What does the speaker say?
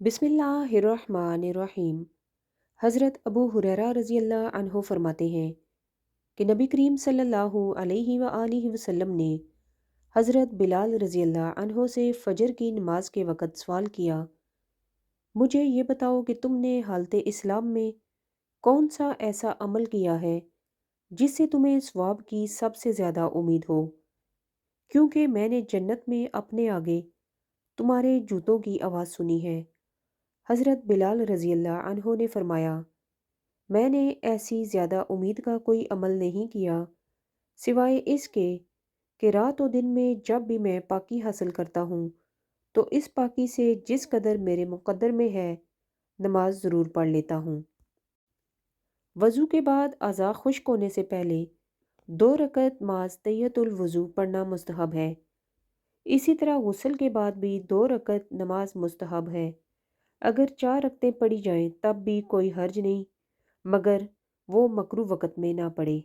बिस्मिल्लाहिर्रहमानिर्रहीम। हज़रत अबू हुरैरा रज़ी अल्लाह अन्हो फरमाते हैं कि नबी करीम सल्लल्लाहु अलैहि आलिहि वसल्लम ने हज़रत बिलाल रज़ी अल्लाह अन्हो से फ़जर की नमाज के वक़्त सवाल किया, मुझे ये बताओ कि तुमने हालते इस्लाम में कौन सा ऐसा अमल किया है जिससे तुम्हें सवाब की सबसे ज़्यादा उम्मीद हो, क्योंकि मैंने जन्नत में अपने आगे तुम्हारे जूतों की आवाज़ सुनी है। हज़रत बिलाल रज़ी अल्लाह अन्हो ने फरमाया, मैंने ऐसी ज़्यादा उम्मीद का कोई अमल नहीं किया सिवाय इसके कि रात और दिन में जब भी मैं पाकी हासिल करता हूँ तो इस पाकी से जिस कदर मेरे मुक़द्दर में है नमाज ज़रूर पढ़ लेता हूँ। वज़ू के बाद अज़ा खुश्क होने से पहले 2 रकत नमाज तहियतुल वज़ू पढ़ना मुस्तहब है। इसी तरह गुस्ल के बाद भी 2 रकत नमाज मुस्तहब है। अगर 4 रकतें पढ़ी जाएं तब भी कोई हर्ज नहीं, मगर वो मकरू वक़्त में ना पड़े।